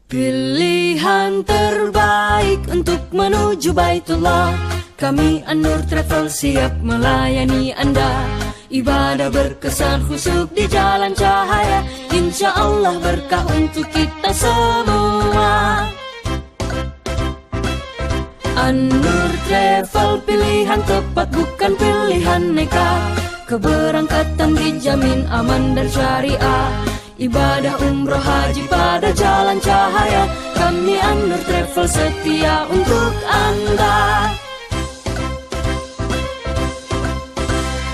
Pilihan terbaik untuk menuju Baitullah. Kami An-Nur Travel siap melayani Anda. Ibadah berkesan khusyuk di jalan cahaya. Insya Allah berkah untuk kita semua. An-Nur Travel pilihan tepat, bukan pilihan nekat. Keberangkatan dijamin aman dan syariah. Ibadah umroh haji pada jalan cahaya. Kami An-Nur Travel setia untuk Anda.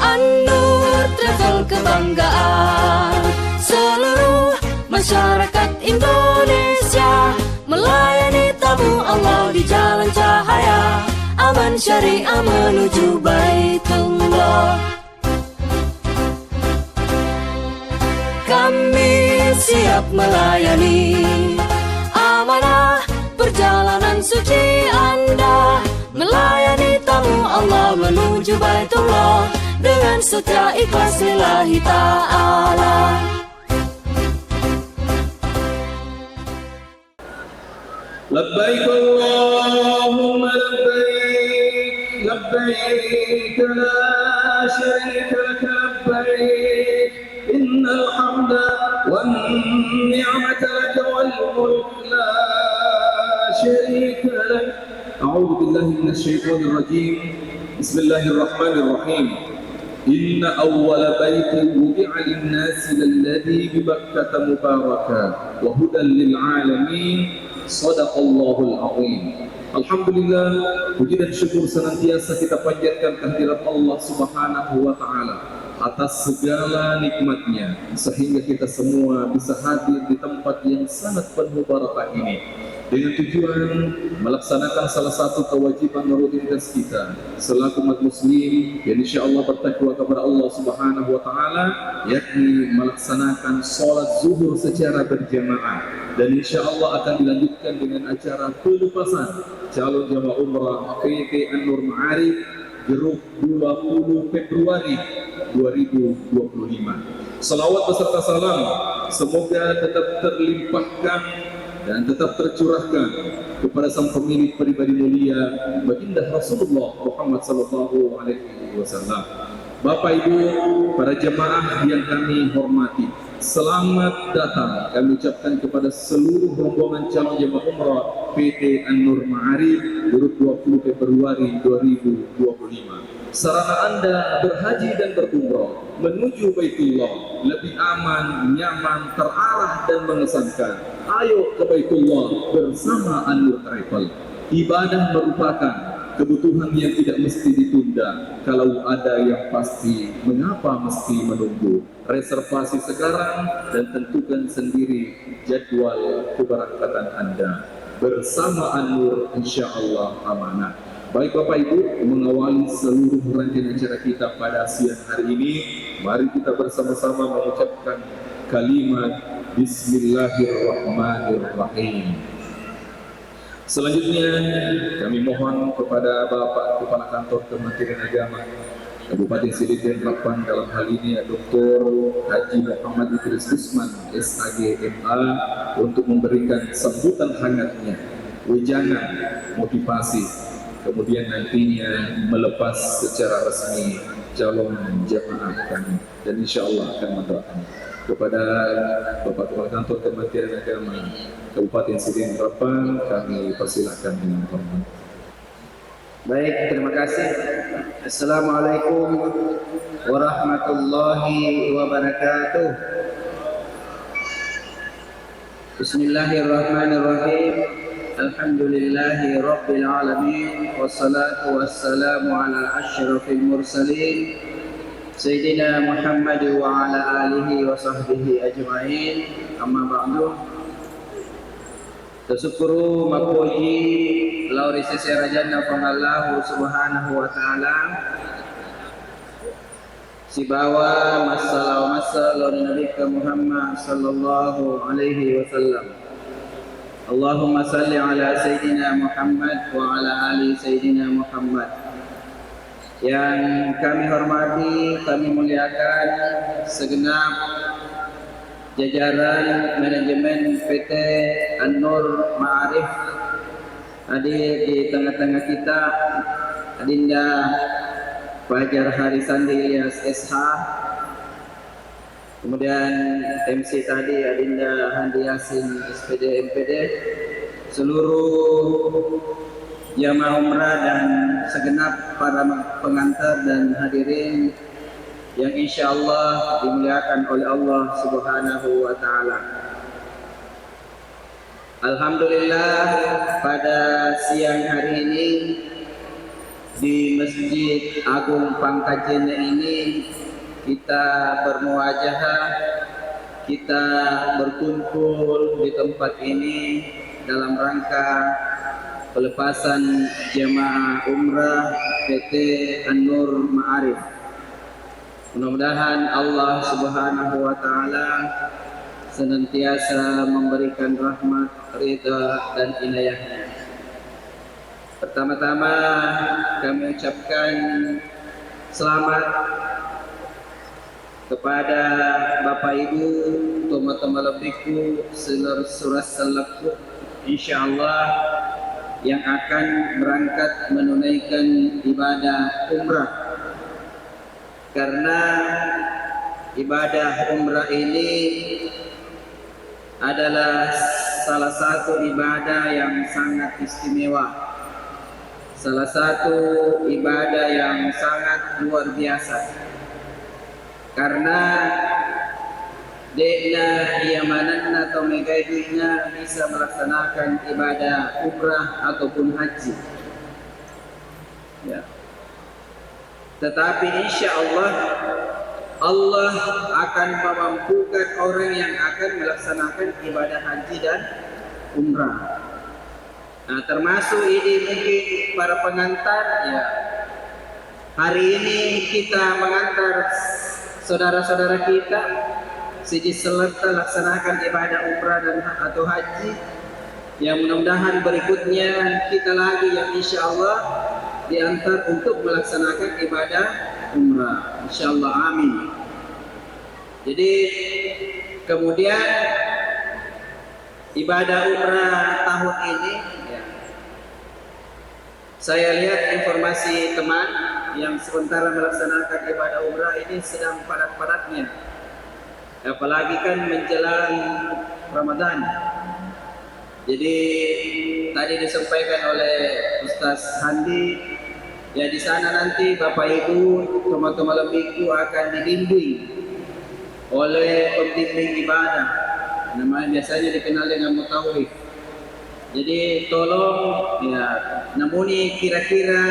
An-Nur Travel kebanggaan seluruh masyarakat Indonesia. Melayani tamu Allah di jalan cahaya. Aman syariah menuju Baitullah. Kami siap melayani amanah perjalanan suci Anda. Melayani tamu Allah menuju Baitullah dengan setia ikhlas lillahi ta'ala. Labbaik Allahumma labbaik, labbaik la syarika laka labbaik, innal hamda wan ni'mata laka wal mulk la syarika lak. A'udzu billahi minasy syaithanir rajim. Bismillahirrahmanirrahim. Inna awwala baitin wudi'a lin-nasi lalladzi bi Bakkah mubarakan wa hudan lil 'alamin. Shadaqallahul azim. Alhamdulillah, puji dan syukur senantiasa kita panjatkan kehadirat Allah Subhanahu wa taala atas segala nikmatnya sehingga kita semua bisa hadir di tempat yang sangat penuh barakah ini dengan tujuan melaksanakan salah satu kewajiban rutinitas kita selaku umat muslim yang insyaallah bertakwa kepada Allah Subhanahu wa taala, yakni melaksanakan sholat zuhur secara berjamaah, dan insyaallah akan dilanjutkan dengan acara pelepasan calon jamaah umrah PT An-Nur Ma'arif Jeruk 20 Februari 2025. Salawat beserta salam semoga tetap terlimpahkan dan tetap tercurahkan kepada sang pemilik pribadi mulia baginda Rasulullah Muhammad sallallahu alaihi wasallam. Bapak Ibu, para jemaah yang kami hormati, selamat datang kami ucapkan kepada seluruh rombongan calon jemaah umrah PT An-Nur Ma'arif 20 Februari 2025. Sarana Anda berhaji dan berumrah menuju Baitullah lebih aman, nyaman, terarah dan mengesankan. Ayo ke Baitullah bersama An-Nur Travel. Ibadah merupakan kebutuhan yang tidak mesti ditunda. Kalau ada yang pasti, mengapa mesti menunggu? Reservasi sekarang dan tentukan sendiri jadwal keberangkatan Anda. Bersama An-Nur insyaallah amanah. Baik Bapak Ibu, mengawali seluruh rangkaian acara kita pada siang hari ini, mari kita bersama-sama mengucapkan kalimat Bismillahirrahmanirrahim. Selanjutnya kami mohon kepada Bapak Kepala Kantor Kementerian Agama Kabupaten Sidin Rapan, dalam hal ini Dr. Haji Muhammad Idris Usman SAG MA, untuk memberikan sambutan hangatnya, wejangan, motivasi, kemudian nantinya melepas secara resmi calon jamaah kami, dan insya Allah akan mendoakan kepada Bapak Kepala Kantor Kementerian Agama Kabupaten Sidin Rapan, kami persilakan dengan hormat. Baik, terima kasih. Assalamualaikum warahmatullahi wabarakatuh. Bismillahirrahmanirrahim. Alhamdulillahi rabbil alamin. Wassalatu wassalamu ala asyrafil mursalin Sayyidina Muhammad wa ala alihi wa sahbihi ajma'in. Amma ba'du. Tersyukuru mapuji lauri seserajanna pangallahu subhanahu wa ta'ala si bawa masalah Nabi Muhammad sallallahu alaihi wasallam. Allahumma salli ala Sayyidina Muhammad wa ala ali Sayyidina Muhammad. Yang kami hormati, kami muliakan segenap jajaran manajemen PT An-Nur Ma'arif hadir di tengah-tengah kita, Adinda Fajar Harisandi Ilyas SH, kemudian MC tadi Adinda Handi Yasin SPD MPD, seluruh jamaah umrah dan segenap para pengantar dan hadirin yang insya Allah dimuliakan oleh Allah Subhanahu wa Ta'ala. Alhamdulillah, pada siang hari ini di Masjid Agung Pangkajene ini kita bermuajahah, kita berkumpul di tempat ini dalam rangka pelepasan jemaah umrah PT An-Nur Ma'arif. Mudah-mudahan Allah Subhanahu wa Ta'ala senantiasa memberikan rahmat, ridha dan inayahnya. Pertama-tama kami ucapkan selamat kepada Bapak Ibu, teman-teman lebiku, seluruh surat selaku, insyaallah yang akan berangkat menunaikan ibadah umrah. Karena ibadah umrah ini adalah salah satu ibadah yang sangat istimewa, salah satu ibadah yang sangat luar biasa. Karena dekna iyamananna atau megaidunya bisa melaksanakan ibadah umrah ataupun haji. Ya. Tetapi insya Allah akan memampukan orang yang akan melaksanakan ibadah haji dan umrah. Nah, termasuk ini mungkin para pengantar, ya. Hari ini kita mengantar saudara-saudara kita siji selata laksanakan ibadah umrah dan atau haji. Yang mudah-mudahan berikutnya kita lagi yang insya Allah diantar untuk melaksanakan ibadah umrah, insyaallah, amin. Jadi kemudian ibadah umrah tahun ini, ya, saya lihat informasi teman yang sementara melaksanakan ibadah umrah ini sedang padat-padatnya, apalagi kan menjelang Ramadan. Jadi tadi disampaikan oleh Ustaz Handi, ya di sana nanti Bapak Ibu, teman-teman lebiku akan dibimbing oleh pembimbing ibadah, namanya biasanya dikenal dengan mutawif. Jadi tolong, ya, namuni kira-kira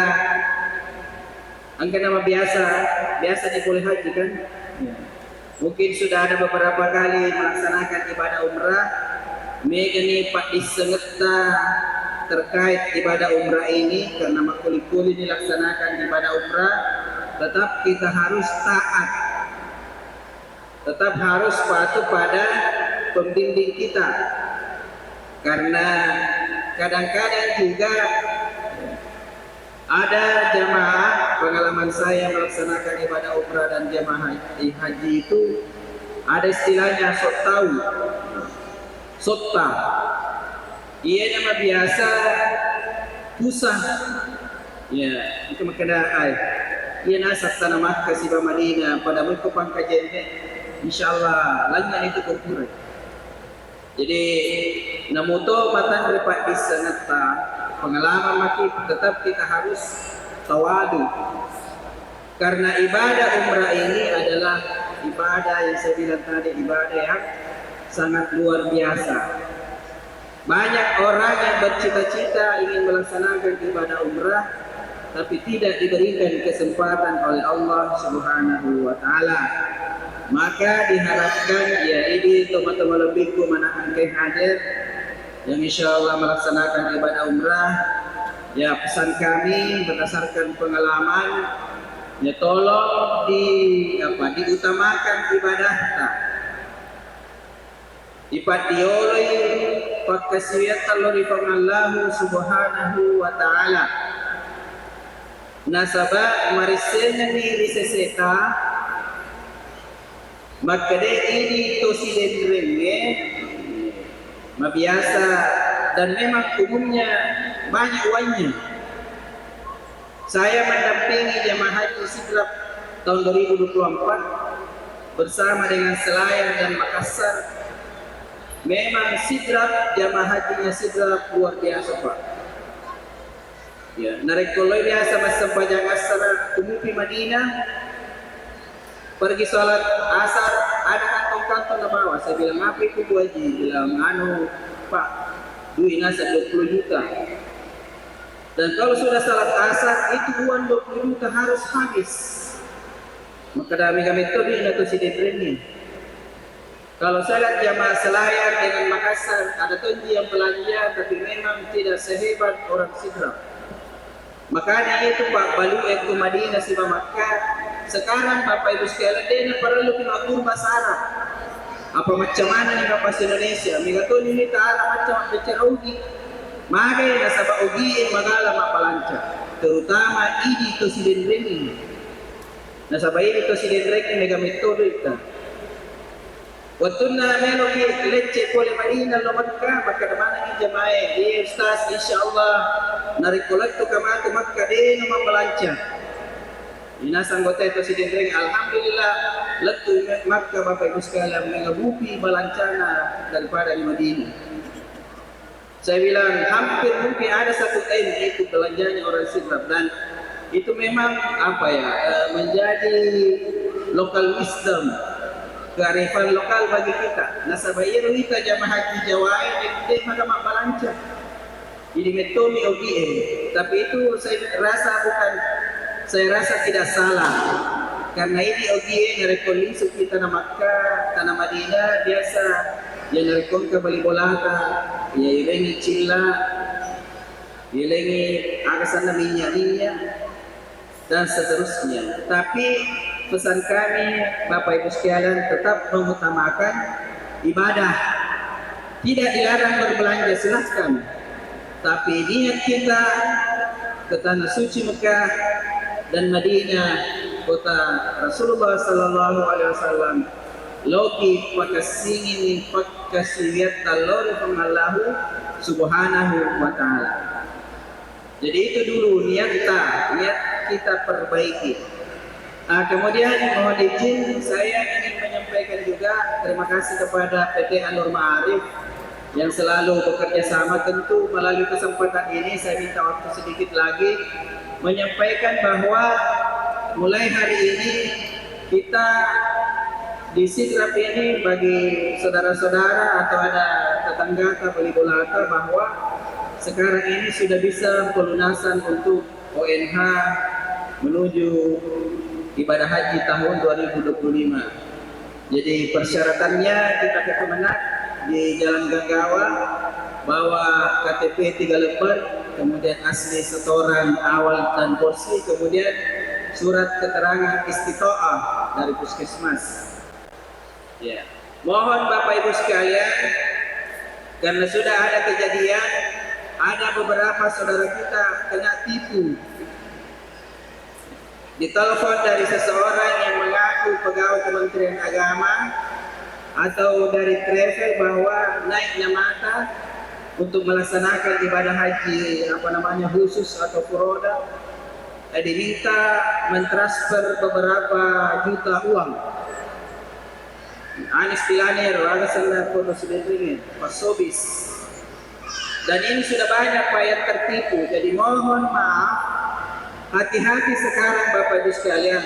angka nama biasa boleh haji kan? Ya. Mungkin sudah ada beberapa kali melaksanakan ibadah umrah. Megani Pak disengeta terkait ibadah umrah ini, karena makuli-kuli dilaksanakan ibadah umrah, tetap kita harus taat, tetap harus patuh pada pembimbing kita. Karena kadang-kadang juga ada jamaah, pengalaman saya melaksanakan ibadah umrah dan jamaah haji itu ada istilahnya sok tahu, sotta. Ia nama biasa pusah, ya itu makna ay. Ia nasab tanah Makkah siba Madinah pada mereka pangkajennya, insyaallah lanjut itu kurang. Jadi namuto matan berpat disenata pengalaman mati, tetap kita harus tawadu. Karena ibadah umrah ini adalah ibadah yang saya bilang tadi, ibadah yang sangat luar biasa. Banyak orang yang bercita-cita ingin melaksanakan ibadah umrah, tapi tidak diberikan kesempatan oleh Allah Subhanahu wa Ta'ala. Maka diharapkan, ya ini teman-teman lebihku mana angkai hadir yang insya Allah melaksanakan ibadah umrah, ya pesan kami berdasarkan pengalaman, ya tolong diutamakan ibadah ipatioloi pakasiyatan lori pangallahu Subhanahu wa Ta'ala. Nasaba marisenya ni riseseta Maka ini tosiden renge mabiasa dan memang umumnya banyak uangnya. Saya mendampingi jemaah haji Sidrap tahun 2024 bersama dengan Selayar dan Makassar. Memang Sidrap, jemaah hajinya Sidrap luar biasa Pak. Ya, narekoloi biasa masa pajang asar umupi Madinah, pergi sholat asar ada kantong-kantong na bawah. Saya bilang apa itu Bu Haji? Bilang Pak, duit nasa 20 juta. Dan kalau sudah salat asar itu uang 20 juta harus habis. Maka kami itu atau si ini. Kalau saya lihat jamaah Selayar dengan Makassar ada tonji yang belanja tapi memang tidak sehebat orang Sidrap. Makanya itu Pak balu ke Madinah si Makkah. Sekarang Bapak Ibu sekalian dia perlu mengatur bahasa Arab. Apa macam mana nih Bapak Indonesia? Migatun ini ta'ala macam bicara ugi. Maka nasabah ugi magala mapalanca. Terutama ini to silindring ini. Nasabah ini to silindring ini mega metode itu. Waktu na meloki lecce kole Madinah lo Makkah maka mana ini jamaah dia Ustaz insyaallah narikolek to kama to Makkah dia nama mapalanca. Inas anggota itu si Dendreng, alhamdulillah letu Makkah Bapak Ibu sekalian mengabupi balancana daripada di Madinah. Saya bilang hampir mungkin ada satu tahun itu belanjanya orang Sidrap dan itu memang menjadi local wisdom, kearifan lokal bagi kita. Nasabah ieu kita jamaah haji Jawa ini maka balanca. Jadi metode OGM, tapi itu saya rasa tidak salah karena ini OGM ngerekondisi kita na Makkah, tanah Madinah biasa yang ngerekon ke bali bolata ya ilengi cilla ilengi agasan na minyak dan seterusnya. Tapi pesan kami Bapak Ibu sekalian tetap mengutamakan ibadah. Tidak dilarang berbelanja silahkan, tapi niat kita ke tanah suci Mekah dan Madinah kota Rasulullah sallallahu alaihi wasallam loki pakasingin pakasiyat talori pengallahu subhanahu wa ta'ala. Jadi itu dulu niat kita perbaiki. Kemudian mohon izin saya ingin menyampaikan juga terima kasih kepada PT An-Nur Ma'arif yang selalu bekerja sama. Tentu melalui kesempatan ini saya minta waktu sedikit lagi menyampaikan bahwa mulai hari ini kita di Sidrap ini bagi saudara-saudara atau ada tetangga beli bolata bahwa sekarang ini sudah bisa pelunasan untuk ONH menuju ibadah haji tahun 2025. Jadi persyaratannya kita ke Kemenak di Jalan Ganggawa bawa KTP 3 lembar, kemudian asli setoran awal dan porsi, kemudian surat keterangan istitoah dari puskesmas. Ya, mohon Bapak Ibu sekalian, karena sudah ada kejadian, ada beberapa saudara kita kena tipu. Ditelepon dari seseorang yang mengaku pegawai Kementerian Agama atau dari travel bahwa naik mata untuk melaksanakan ibadah haji khusus atau furoda, diminta mentransfer beberapa juta uang. Anis Pilaner, ada salah foto sedemikian, pasobis. Dan ini sudah banyak Pak yang tertipu. Jadi mohon maaf, hati-hati sekarang Bapak Ibu sekalian.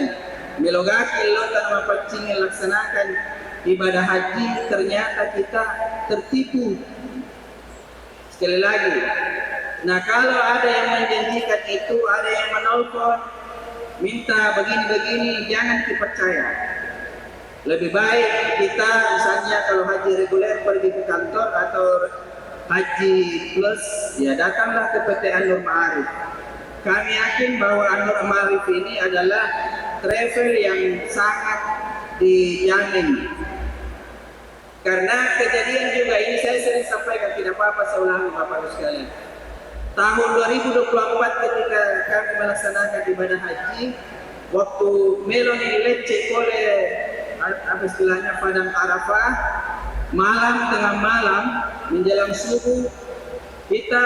Melogaki lotan mapancing laksanakan ibadah haji, ternyata kita tertipu. Sekali lagi, nah kalau ada yang menjanjikan itu, ada yang menelpon, minta begini-begini, jangan dipercaya. Lebih baik kita misalnya kalau haji reguler pergi ke kantor atau haji plus, ya datanglah ke PT An-Nur Ma'arif. Kami yakin bahwa An-Nur Ma'arif ini adalah travel yang sangat dijamin. Karena kejadian juga ini saya sering sampaikan, tidak apa-apa saya ulangi Bapak Ibu sekalian. Tahun 2024 ketika kami melaksanakan ibadah haji, waktu melon ini lecce oleh apa istilahnya padang Arafah, malam tengah malam menjelang subuh kita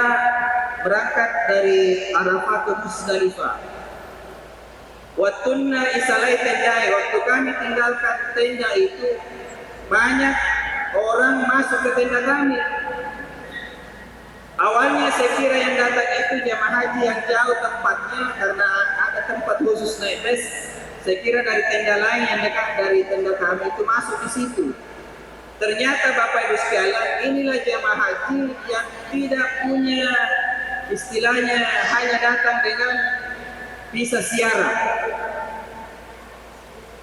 berangkat dari Arafah ke Musdalifah. Watunna isalai tendai, waktu kami tinggalkan tenda itu banyak orang masuk ke tenda kami. Awalnya saya kira yang datang itu jemaah haji yang jauh tempatnya karena ada tempat khusus naik bus. Saya kira dari tenda lain yang dekat dari tenda kami itu masuk di situ. Ternyata Bapak Ibu sekalian, inilah jemaah haji yang tidak punya istilahnya hanya datang dengan visa ziarah.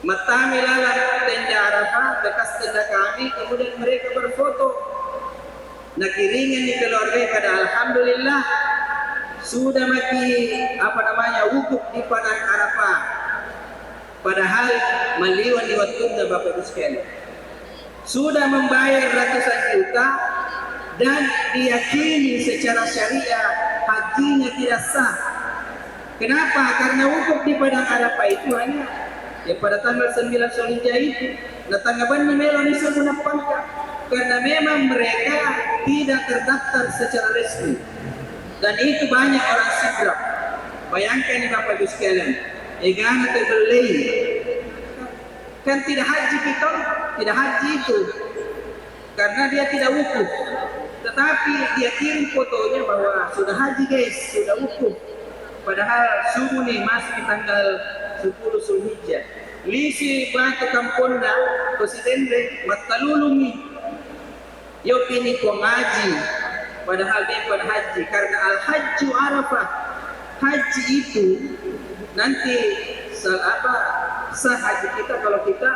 Matami lalang tenda Arafah bekas tenda kami, kemudian mereka berfoto. Nakiringan di keluarga kada alhamdulillah sudah wukuf di padang Arafah. Padahal maliwan di waktunya Bapak Ibu sekalian. Sudah membayar ratusan juta dan diyakini secara syariah hajinya tidak sah. Kenapa? Karena wukuf di padang Arafah itu hanya pada tanggal 9 Zulhijjah itu. Nah tanggapan Meloni sebenarnya karena memang mereka tidak terdaftar secara resmi dan itu banyak orang sidrap. Bayangkan nih Bapak Ibu sekalian, egana terbeli kan tidak haji kita, tidak haji itu karena dia tidak wukuf, tetapi dia kirim fotonya bahwa sudah haji guys, sudah wukuf, padahal subuh nih masih di tanggal 10 Zulhijjah. Lisi batu kampunda presidente matalulungi yo pini ko ngaji padahal dia pada haji karena al-hajju Arafah. Haji itu nanti sah haji kita kalau kita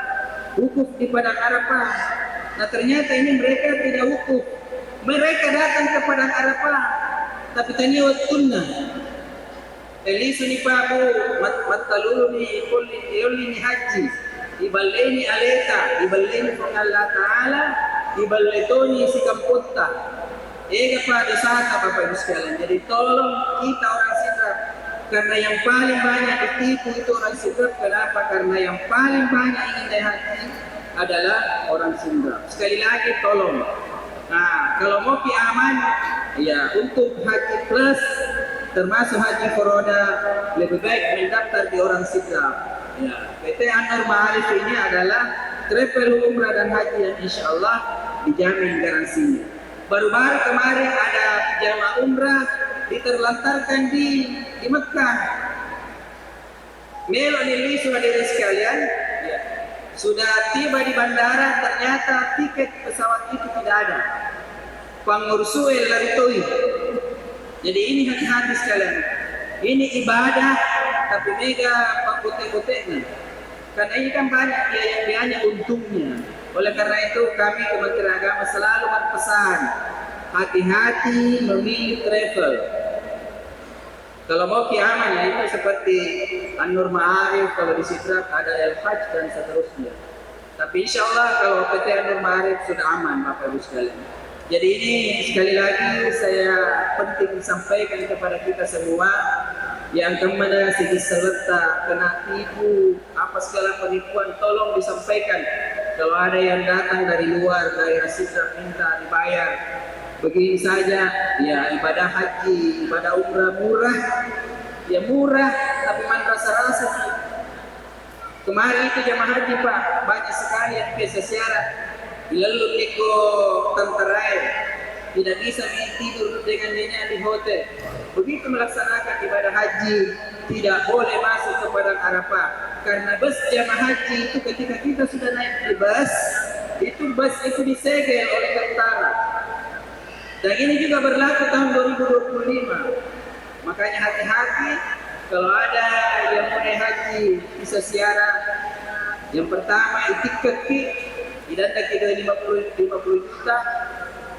wukuf di padang Arafah. Nah ternyata ini mereka tidak wukuf, mereka datang ke padang Arafah tapi tanya waktunya Elisu ni pabu matalulu ni kulli ni haji ibaleni aleta ibaleni kung Allah Ta'ala ibaletoni si kamputta ega pada sata Bapak Ibu sekalian. Jadi tolong kita orang sidrap, karena yang paling banyak ditipu itu orang sidrap. Kenapa? Karena yang paling banyak ingin naik haji adalah orang sidrap. Sekali lagi tolong, nah kalau mau aman ya untuk haji plus termasuk haji Foroda lebih baik mendaftar di orang sidrap. Ya, PT Anwar Ma'arif ini adalah travel umrah dan haji yang insya Allah dijamin garansinya. Baru-baru kemarin ada jamaah umrah diterlantarkan di Mekah. Melo nili saudara sekalian, ya, sudah tiba di bandara ternyata tiket pesawat itu tidak ada. Pangursuel laritoi. Jadi ini hati-hati sekalian. Ini ibadah tapi mega pakote-kote. Karena ini kan banyak biaya untungnya. Oleh karena itu kami Kementerian Agama selalu berpesan hati-hati memilih travel. Kalau mau aman ya itu seperti An-Nur Ma'arif, kalau di Sidrap ada El-Hajj dan seterusnya. Tapi insya Allah kalau PT An-Nur Ma'arif sudah aman Bapak Ibu sekalian. Jadi ini sekali lagi saya penting sampaikan kepada kita semua yang kemana segi serta kena tipu apa segala penipuan, tolong disampaikan. Kalau ada yang datang dari luar daerah Sidrap minta dibayar begini saja, ya ibadah haji, ibadah umrah murah, ya murah tapi man rasa-rasa sih. Kemarin itu jamaah haji Pak banyak sekali yang biasa siaran lalu niko tenterai tidak bisa tidur dengan nyenyak di hotel. Begitu melaksanakan ibadah haji tidak boleh masuk ke padang Arafah karena bus jamaah haji itu ketika kita sudah naik di bus itu disegel oleh tentara. Dan ini juga berlaku tahun 2025. Makanya hati-hati kalau ada yang mau naik haji bisa siaran. Yang pertama tiket tidak ada 50 juta.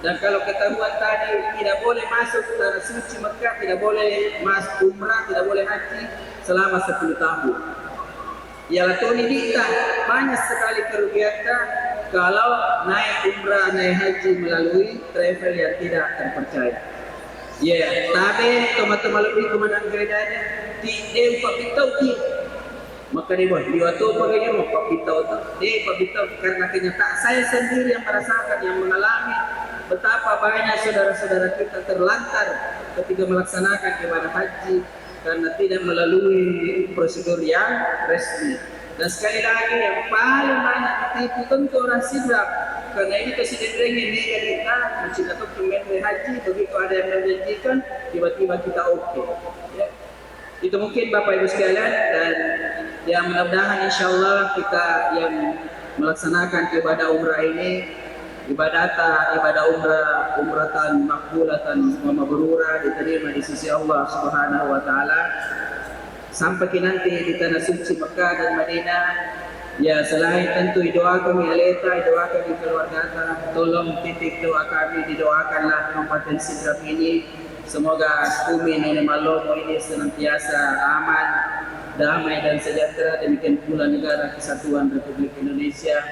Dan kalau ketahuan tadi tidak boleh masuk ke tanah suci Mekah, tidak boleh masuk umrah, tidak boleh haji selama 10 tahun. Ya latoni dikta banyak sekali kerugian kalau naik umrah, naik haji melalui travel yang tidak terpercaya. Ya, tapi teman-teman lebih kemenang gereja di Dewa Pitauki maka dia buat dia tuh paganya mo papitaw karena kenyataan saya sendiri yang merasakan, yang mengalami betapa banyak saudara-saudara kita terlantar ketika melaksanakan ibadah haji karena tidak melalui prosedur yang resmi. Dan sekali lagi yang paling banyak itu tentu orang sidrap, karena ini presiden ini kita mencintai kementerian haji, begitu ada yang menjanjikan tiba-tiba kita oke. Ya. Itu mungkin Bapak Ibu sekalian, dan yang mudah-mudahan insya Allah kita yang melaksanakan ibadah umrah ini ibadah umratan makbulatan wa mabrurah, diterima di sisi Allah Subhanahu wa taala sampai nanti di tanah suci Mekah dan Madinah. Ya, selain tentu doakan Aleta, doakan di keluarga, tolong titik doa kami didoakanlah Kabupaten Sidrap ini, semoga Bumi Nenek Malomo ini senantiasa aman, damai dan sejahtera, demikian pula negara kesatuan Republik Indonesia.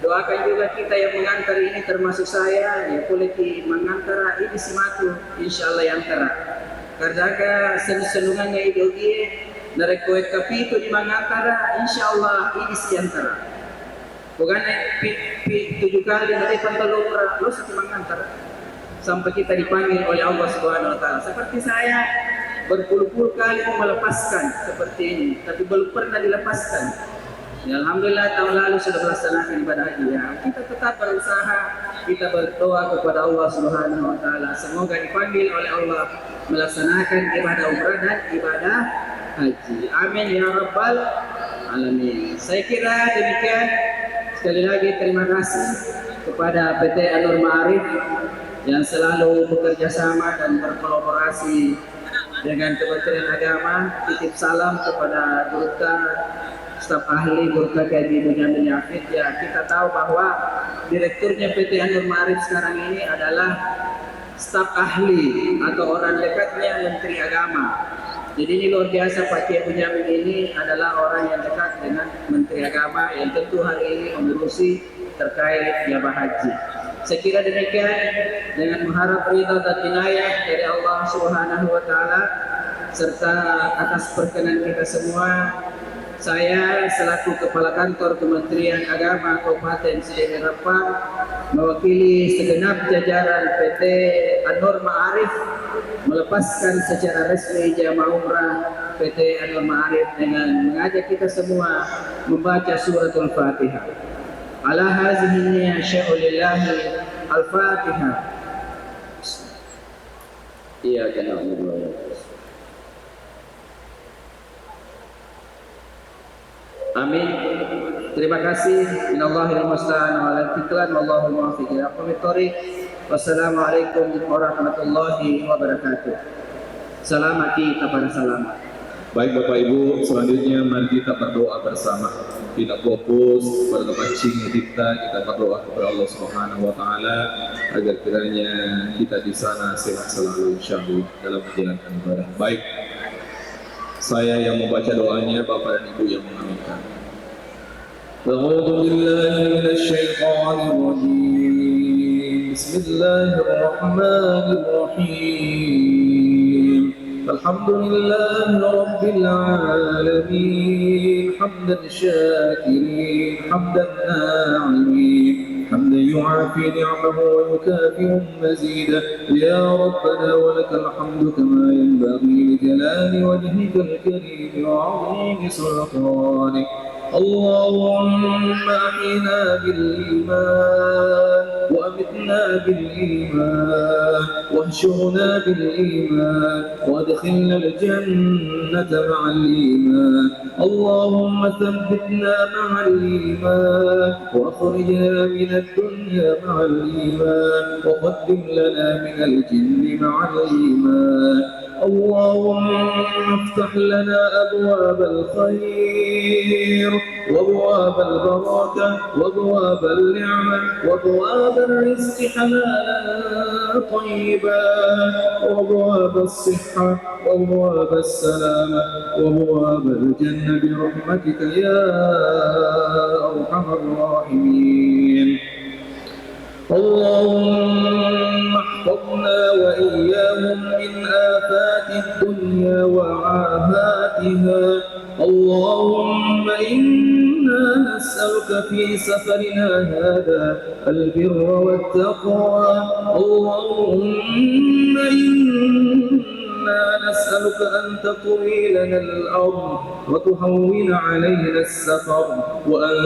Doakan juga kita yang mengantar ini, termasuk saya, ya boleh mengantar ini sematu, insya Allah yang antara. Karena senungannya ideologi, narekoet kapito di mangantara, insya Allah ini siantara. Bukan 7 kali dari pantalura, lo satu mangantara. Sampai kita dipanggil oleh Allah Subhanahu Wa Taala. Seperti saya berpuluh-puluh kali melepaskan seperti ini, tapi belum pernah dilepaskan. Ya, alhamdulillah tahun lalu sudah melaksanakan ibadah haji. Ya, kita tetap berusaha, kita berdoa kepada Allah Subhanahu Wa Taala. Semoga dipanggil oleh Allah melaksanakan ibadah umrah dan ibadah haji. Amin ya rabbal alamin. Saya kira demikian. Sekali lagi terima kasih kepada PT An-Nur Ma'arif yang selalu bekerja sama dan berkolaborasi dengan Kementerian Agama. Titip salam kepada Gurka, staf ahli Gurka KD Bunyamin Yafid. Ya, kita tahu bahwa direkturnya PT An-Nur Ma'arif sekarang ini adalah staf ahli atau orang dekatnya Menteri Agama. Jadi ini luar biasa, Pak Kiai Bunyamin ini adalah orang yang dekat dengan Menteri Agama yang tentu hari ini mengurusi terkait jabah haji. Saya kira demikian, dengan mengharap ridha dan inayah dari Allah Subhanahu Wa Taala serta atas perkenan kita semua, saya selaku Kepala Kantor Kementerian Agama Kabupaten Sidemai Rempang mewakili segenap jajaran PT An-Nur Ma'arif melepaskan secara resmi jamaah umrah PT An-Nur Ma'arif dengan mengajak kita semua membaca suratul Fatihah. Ala hazihi sya'ulillahi al-Fatihah. Iya, jangan lupa. Amin. Terima kasih. Minallahil musta'an wa ala tiklan wallahul muwaffiq ila aqwamit thoriq. Wassalamualaikum warahmatullahi wabarakatuh. Salamati kepada salam. Baik Bapak Ibu, selanjutnya mari kita berdoa bersama. Kita fokus pada kepancing kita berdoa kepada Allah Subhanahu Wa Taala agar kiranya kita di sana sehat selalu insyaallah dalam menjalankan ibadah. Baik, saya yang membaca doanya, Bapak dan Ibu yang mengaminkan. A'udzu billahi minasy syaithanir rajim. Bismillahirrahmanirrahim. Alhamdulillahi rabbil alamin. Hamdan syakirin, hamdan na'imin, hamdan yu'afi ni'amahu wa yukafi'u mazidah. Ya Rabbana wa lakal hamdu kama yanbaghi li jalali wajhikal karim wa 'azimi sultanik. اللهم أحينا بالإيمان وأمتنا بالإيمان واحشرنا بالإيمان وادخلنا الجنة مع الإيمان. اللهم ثبتنا مع الإيمان واخرجنا من الدنيا مع الإيمان وقدم لنا من الجن مع الإيمان. اللهم افتح لنا أبواب الخير وابواب البركة وابواب النعمة وابواب الرزق حلالا طيبا وابواب الصحة وابواب السلامة وابواب الجنة برحمتك يا أرحم الراحمين. اللهم احفظنا وإياهم من آفات الدنيا وعافاتها. اللهم إنا نسألك في سفرنا هذا البر والتقوى اللهم إنا نسألك أن تطوي لنا الأرض وتهون علينا السفر وأن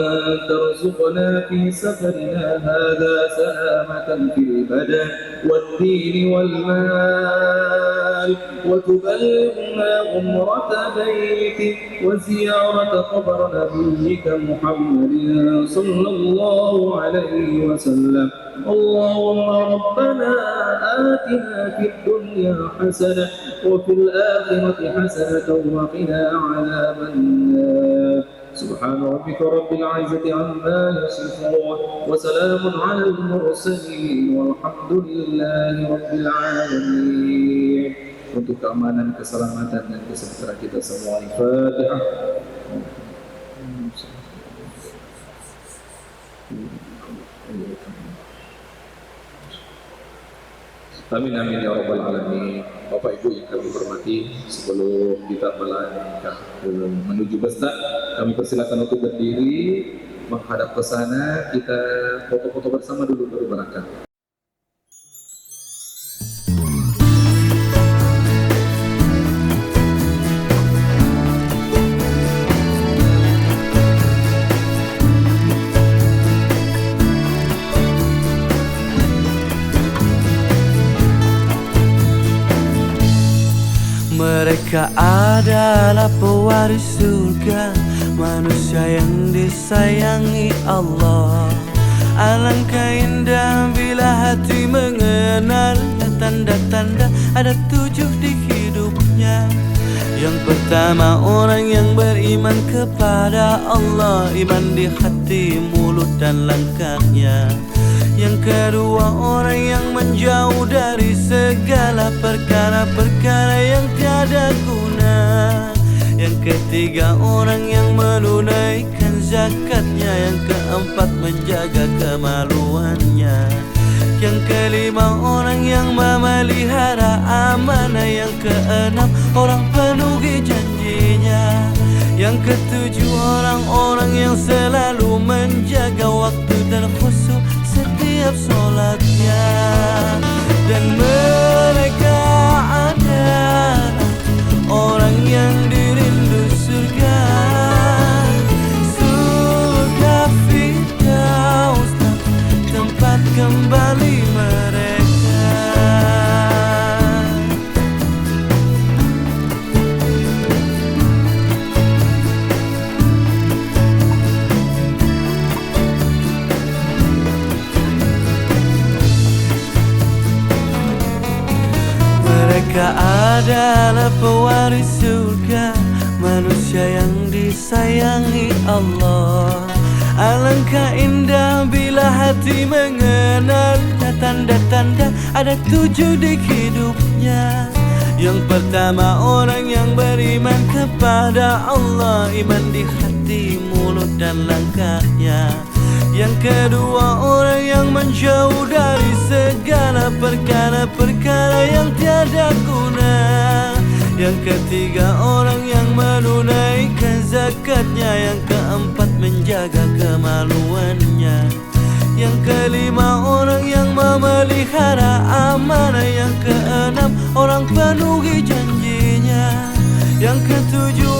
ترزقنا في سفرنا هذا سلامة في البدن والدين والمال وتبلغنا عمرة بيتك وزيارة قبر نبيك محمد صلى الله عليه وسلم اللهم ربنا آتنا في الدنيا حسنة وفي الآخرة حسنة وقنا عذاب النار سبحان ربك رب العزة عما يصفون وسلام على المرسلين والحمد لله رب العالمين. Untuk keamanan, keselamatan dan kesejahteraan kita semua, Al-Fatihah. Amin amin ya rabbal alamin. Bapak Ibu yang kami hormati, sebelum kita melangkah menuju masjid, kami persilakan untuk berdiri menghadap ke sana. Kita foto-foto bersama dulu baru berangkat. Mereka adalah pewaris surga, manusia yang disayangi Allah. Alangkah indah bila hati mengenal tanda-tanda ada 7 di hidupnya. Yang pertama orang yang beriman kepada Allah, iman di hati, mulut dan langkahnya. Yang kedua orang yang menjauh dari segala perkara-perkara yang tiada guna. Yang ketiga orang yang menunaikan zakatnya. Yang keempat menjaga kemaluannya. Yang kelima orang yang memelihara amanah. Yang keenam orang penuhi janjinya. Yang ketujuh orang-orang yang selalu menjaga waktu dan khusyuk setiap sholatnya. Dan mereka adalah orang yang dirindu surga, surga Firdaus, tempat kembali mereka. Mereka adalah pewaris surga, manusia yang disayangi Allah. Alangkah indah bila hati mengenal tanda-tanda ada 7 di hidupnya. Yang pertama orang yang beriman kepada Allah, iman di hati, mulut dan langkahnya. Yang kedua orang yang menjauh dari segala perkara-perkara yang tiada guna. Yang ketiga orang yang menunaikan zakatnya. Yang keempat menjaga kemaluannya. Yang kelima orang yang memelihara amanah. Yang keenam orang penuhi janjinya. Yang ketujuh